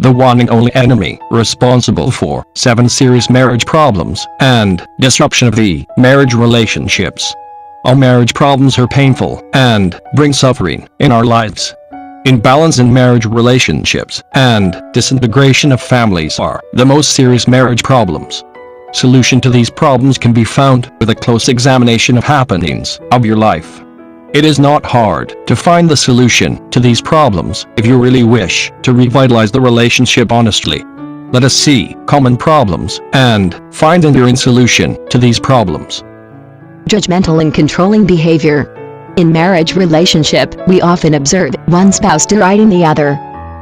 the one and only enemy responsible for 7 serious marriage problems and disruption of the marriage relationships. All marriage problems are painful and bring suffering in our lives. Imbalance in marriage relationships and disintegration of families are the most serious marriage problems. Solution to these problems can be found with a close examination of happenings of your life. It is not hard to find the solution to these problems if you really wish to revitalize the relationship honestly. Let us see common problems and find an enduring solution to these problems. Judgmental and controlling behavior. In marriage relationship, we often observe one spouse deriding the other.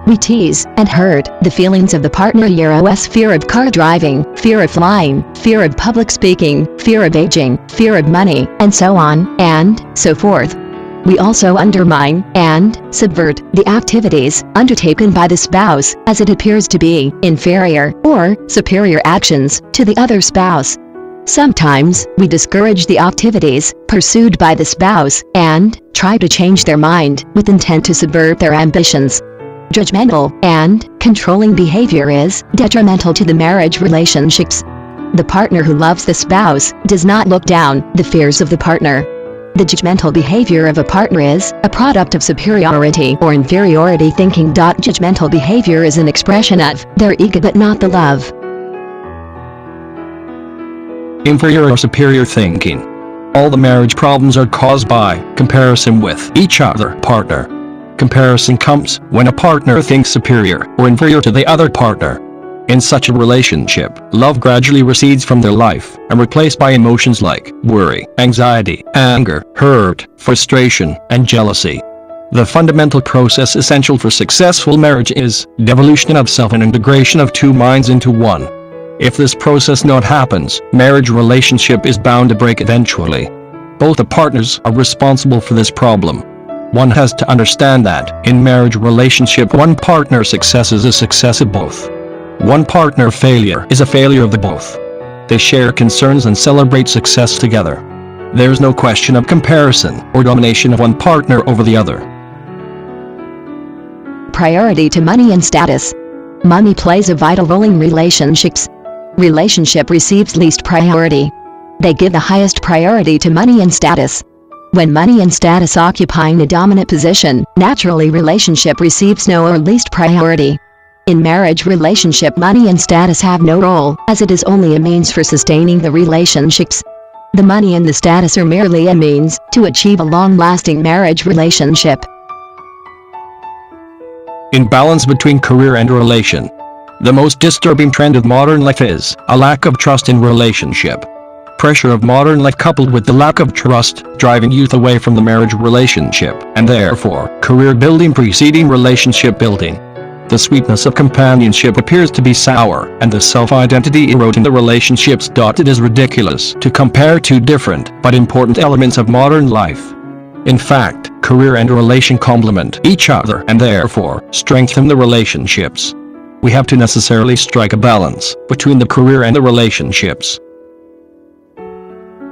We tease and hurt the feelings of the partner. Fear of car driving, fear of flying, fear of public speaking, fear of aging, fear of money, and so on and so forth. We also undermine and subvert the activities undertaken by the spouse as it appears to be inferior or superior actions to the other spouse. Sometimes we discourage the activities pursued by the spouse and try to change their mind with intent to subvert their ambitions. Judgmental and controlling behavior is detrimental to the marriage relationships. The partner who loves the spouse does not look down the fears of the partner. The judgmental behavior of a partner is a product of superiority or inferiority thinking. Judgmental behavior is an expression of their ego but not the love. Inferior or superior thinking. All the marriage problems are caused by comparison with each other partner. Comparison comes when a partner thinks superior or inferior to the other partner. In such a relationship, love gradually recedes from their life and replaced by emotions like worry, anxiety, anger, hurt, frustration, and jealousy. The fundamental process essential for successful marriage is devolution of self and integration of two minds into one. If this process not happens, marriage relationship is bound to break eventually. Both the partners are responsible for this problem. One has to understand that, in marriage relationship, one partner success is a success of both. One partner failure is a failure of the both. They share concerns and celebrate success together. There's no question of comparison or domination of one partner over the other. Priority to money and status. Money plays a vital role in relationships. Relationship receives least priority. They give the highest priority to money and status. When money and status occupying a dominant position, naturally relationship receives no or least priority. In marriage relationship, money and status have no role, as it is only a means for sustaining the relationships. The money and the status are merely a means to achieve a long-lasting marriage relationship. Imbalance between career and relation. The most disturbing trend of modern life is a lack of trust in relationship. Pressure of modern life coupled with the lack of trust, driving youth away from the marriage relationship, and therefore, career building preceding relationship building. The sweetness of companionship appears to be sour, and the self-identity eroding the relationships. It is ridiculous to compare two different but important elements of modern life. In fact, career and relation complement each other and therefore strengthen the relationships. We have to necessarily strike a balance between the career and the relationships.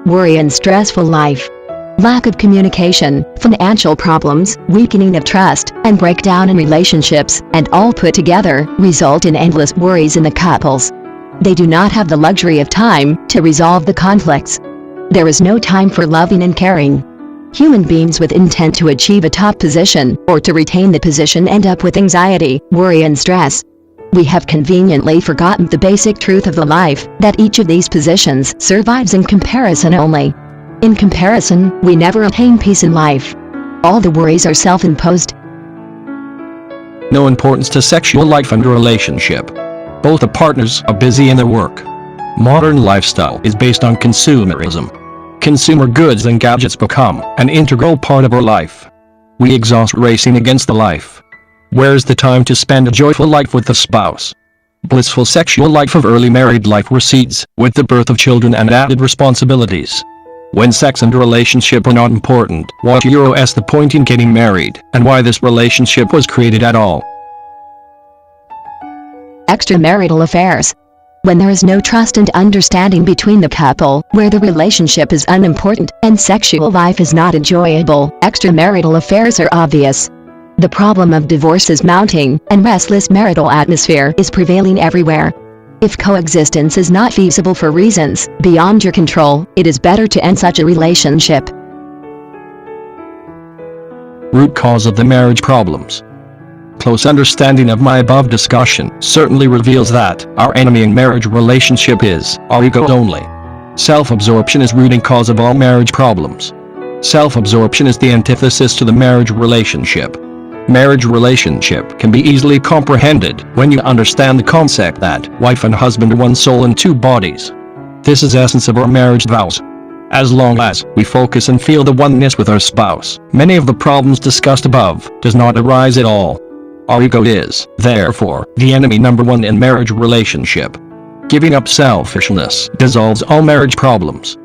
Worry and stressful life. Lack of communication, financial problems, weakening of trust, and breakdown in relationships, and all put together, result in endless worries in the couples. They do not have the luxury of time to resolve the conflicts. There is no time for loving and caring. Human beings with intent to achieve a top position or to retain the position end up with anxiety, worry, and stress. We have conveniently forgotten the basic truth of the life, that each of these positions survives in comparison only. In comparison, we never attain peace in life. All the worries are self-imposed. No importance to sexual life and relationship. Both the partners are busy in their work. Modern lifestyle is based on consumerism. Consumer goods and gadgets become an integral part of our life. We exhaust racing against the life. Where's the time to spend a joyful life with the spouse? Blissful sexual life of early married life recedes with the birth of children and added responsibilities. When sex and relationship are not important, what is the point in getting married, and why this relationship was created at all? Extramarital affairs. When there is no trust and understanding between the couple, where the relationship is unimportant and sexual life is not enjoyable, extramarital affairs are obvious. The problem of divorce is mounting, and restless marital atmosphere is prevailing everywhere. If coexistence is not feasible for reasons beyond your control, it is better to end such a relationship. Root cause of the marriage problems. Close understanding of my above discussion certainly reveals that our enemy in marriage relationship is our ego only. Self-absorption is rooting cause of all marriage problems. Self-absorption is the antithesis to the marriage relationship. Marriage relationship can be easily comprehended when you understand the concept that wife and husband are one soul and two bodies. This is the essence of our marriage vows. As long as we focus and feel the oneness with our spouse, many of the problems discussed above does not arise at all. Our ego is, therefore, the enemy number one in marriage relationship. Giving up selfishness dissolves all marriage problems.